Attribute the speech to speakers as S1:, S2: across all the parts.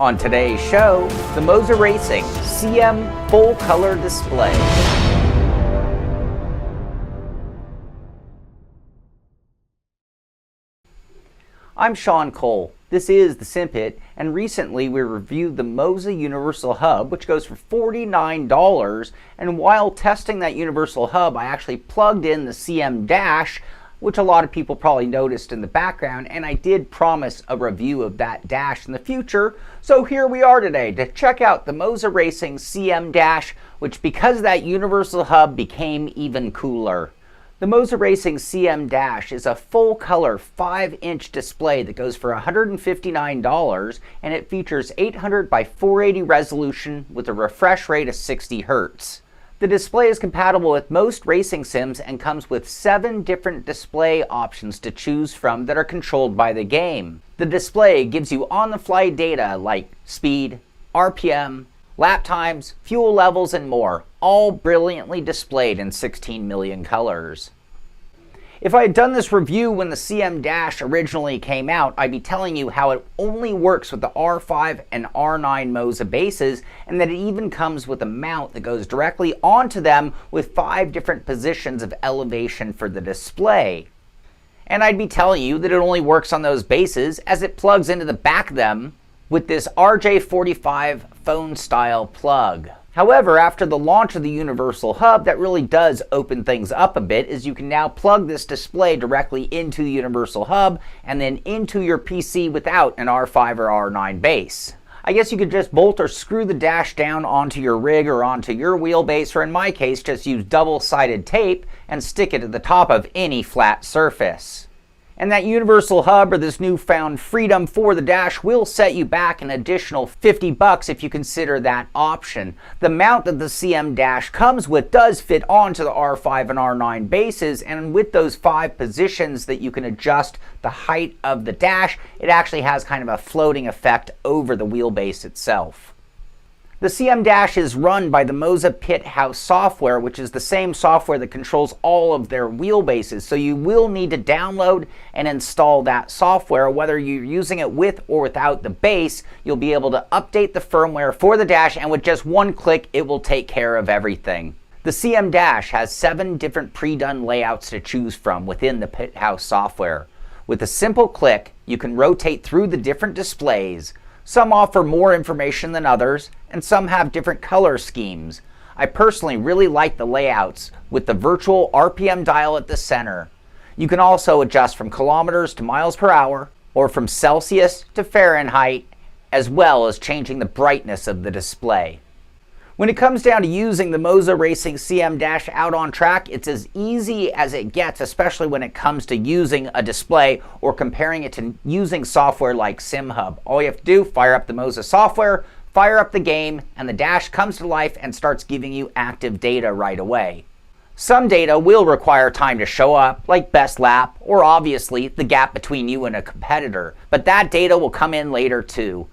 S1: On today's show, the Moza Racing CM full color display. I'm Sean Cole. This is the Simpit, and recently we reviewed the Moza Universal Hub, which goes for $49, and while testing that Universal Hub, I actually plugged in the CM dash, which a lot of people probably noticed in the background, and I did promise a review of that dash in the future. So here we are today to check out the Moza Racing CM dash, which because that Universal Hub became even cooler. The Moza Racing CM dash is a full color 5-inch display that goes for $159, and it features 800 by 480 resolution with a refresh rate of 60 Hz. The display is compatible with most racing sims and comes with 7 different display options to choose from that are controlled by the game. The display gives you on-the-fly data like speed, RPM, lap times, fuel levels, and more, all brilliantly displayed in 16 million colors. If I had done this review when the CM Dash originally came out, I'd be telling you how it only works with the R5 and R9 Moza bases, and that it even comes with a mount that goes directly onto them with 5 different positions of elevation for the display. And I'd be telling you that it only works on those bases as it plugs into the back of them with this RJ45 phone style plug. However, after the launch of the Universal Hub, that really does open things up a bit, as you can now plug this display directly into the Universal Hub and then into your PC without an R5 or R9 base. I guess you could just bolt or screw the dash down onto your rig or onto your wheelbase, or in my case, just use double-sided tape and stick it at the top of any flat surface. And that Universal Hub, or this newfound freedom for the dash, will set you back an additional $50 if you consider that option. The mount that the CM dash comes with does fit onto the R5 and R9 bases, and with those 5 positions that you can adjust the height of the dash, it actually has kind of a floating effect over the wheelbase itself. The CM Dash is run by the Moza Pithouse software, which is the same software that controls all of their wheelbases. So you will need to download and install that software. Whether you're using it with or without the base, you'll be able to update the firmware for the dash, and with just one click, it will take care of everything. The CM Dash has 7 different pre-done layouts to choose from within the Pithouse software. With a simple click, you can rotate through the different displays. Some offer more information than others, and some have different color schemes. I personally really like the layouts with the virtual RPM dial at the center. You can also adjust from kilometers to miles per hour, or from Celsius to Fahrenheit, as well as changing the brightness of the display. When it comes down to using the Moza Racing CM Dash out on track, it's as easy as it gets, especially when it comes to using a display or comparing it to using software like SimHub. All you have to do, fire up the Moza software, fire up the game, and the dash comes to life and starts giving you active data right away. Some data will require time to show up, like best lap, or obviously the gap between you and a competitor, but that data will come in later too.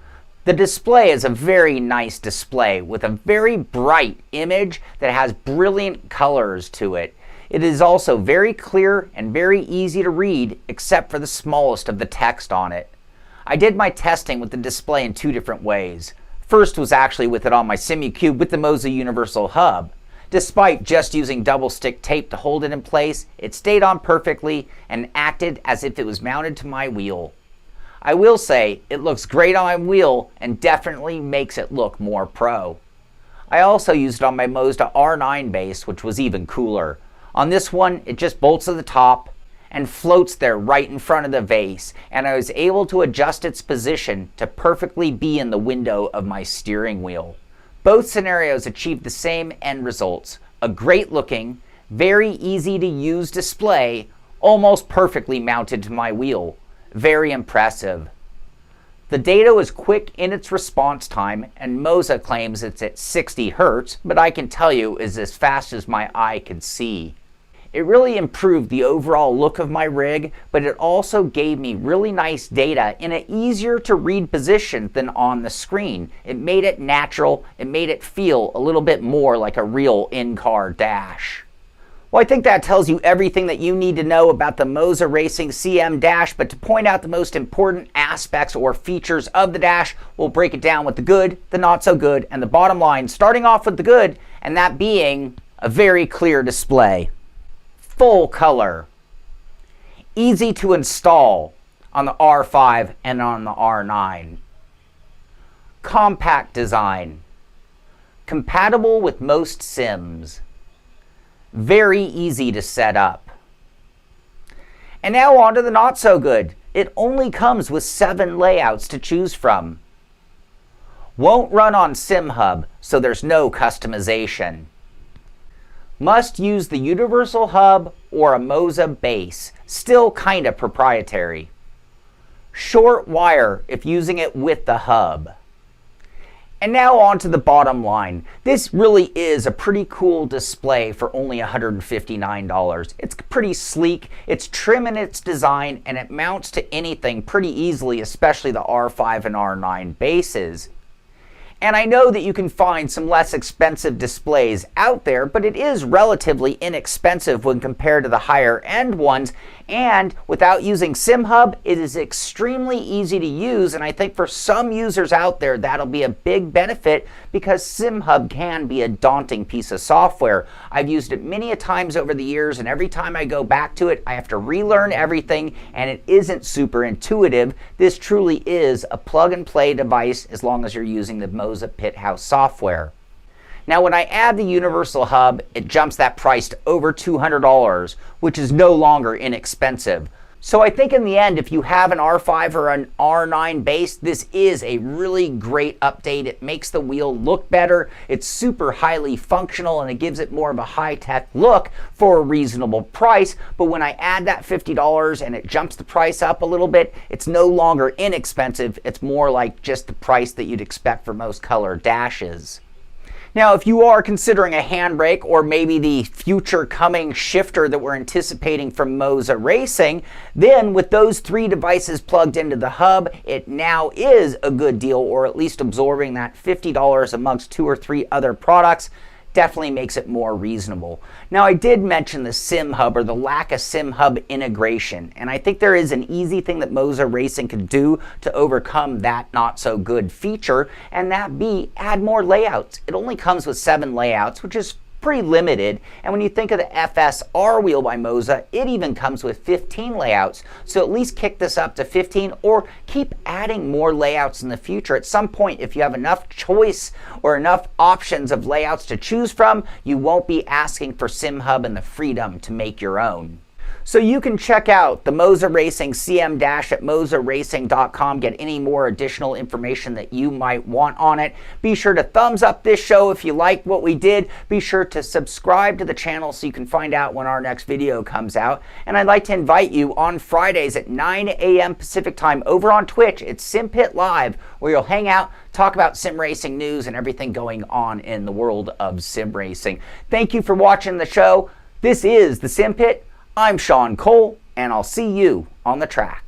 S1: The display is a very nice display with a very bright image that has brilliant colors to it. It is also very clear and very easy to read, except for the smallest of the text on it. I did my testing with the display in 2 different ways. First was actually with it on my SimuCube with the Moza Universal Hub. Despite just using double stick tape to hold it in place, it stayed on perfectly and acted as if it was mounted to my wheel. I will say it looks great on my wheel and definitely makes it look more pro. I also used it on my Moza R9 base, which was even cooler. On this one, it just bolts to the top and floats there right in front of the vase, and I was able to adjust its position to perfectly be in the window of my steering wheel. Both scenarios achieved the same end results: a great looking, very easy to use display, almost perfectly mounted to my wheel. Very impressive. The data was quick in its response time, and Moza claims it's at 60 Hz, but I can tell you is as fast as my eye could see. It really improved the overall look of my rig, but it also gave me really nice data in an easier to read position than on the screen. It made it natural, it made it feel a little bit more like a real in-car dash. Well, I think that tells you everything that you need to know about the Moza Racing CM Dash, but to point out the most important aspects or features of the Dash, we'll break it down with the good, the not so good, and the bottom line, starting off with the good, and that being a very clear display. Full color. Easy to install on the R5 and on the R9. Compact design. Compatible with most sims. Very easy to set up. And now on to the not so good. It only comes with 7 layouts to choose from. Won't run on SimHub, so there's no customization. Must use the Universal Hub or a Moza base, still kinda proprietary. Short wire if using it with the hub. And now on to the bottom line. This really is a pretty cool display for only $159. It's pretty sleek, it's trim in its design, and it mounts to anything pretty easily, especially the R5 and R9 bases. And I know that you can find some less expensive displays out there, but it is relatively inexpensive when compared to the higher end ones. And without using SimHub, it is extremely easy to use. And I think for some users out there, that'll be a big benefit because SimHub can be a daunting piece of software. I've used it many a times over the years, and every time I go back to it, I have to relearn everything, and it isn't super intuitive. This truly is a plug and play device as long as you're using the Moza Pithouse software. Now when I add the Universal Hub, it jumps that price to over $200, which is no longer inexpensive. So I think in the end, if you have an R5 or an R9 base, this is a really great update. It makes the wheel look better, it's super highly functional, and it gives it more of a high-tech look for a reasonable price. But when I add that $50 and it jumps the price up a little bit, it's no longer inexpensive. It's more like just the price that you'd expect for most color dashes. Now, if you are considering a handbrake or maybe the future coming shifter that we're anticipating from Moza Racing, then with those 3 devices plugged into the hub, it now is a good deal, or at least absorbing that $50 amongst 2 or 3 other products definitely makes it more reasonable. Now, I did mention the SimHub or the lack of SimHub integration, and I think there is an easy thing that Moza Racing can do to overcome that not so good feature, and that be add more layouts. It only comes with 7 layouts, which is pretty limited, and when you think of the FSR wheel by Moza, it even comes with 15 layouts. So at least kick this up to 15 or keep adding more layouts in the future. At some point, if you have enough choice or enough options of layouts to choose from, you won't be asking for SimHub and the freedom to make your own. So you can check out the Moza Racing CM Dash at mozaracing.com, get any more additional information that you might want on it. Be sure to thumbs up this show if you like what we did. Be sure to subscribe to the channel so you can find out when our next video comes out. And I'd like to invite you on Fridays at 9 a.m. Pacific time over on Twitch. It's Simpit Live, where you'll hang out, talk about sim racing news and everything going on in the world of sim racing. Thank you for watching the show. This is the Simpit. I'm Sean Cole, and I'll see you on the track.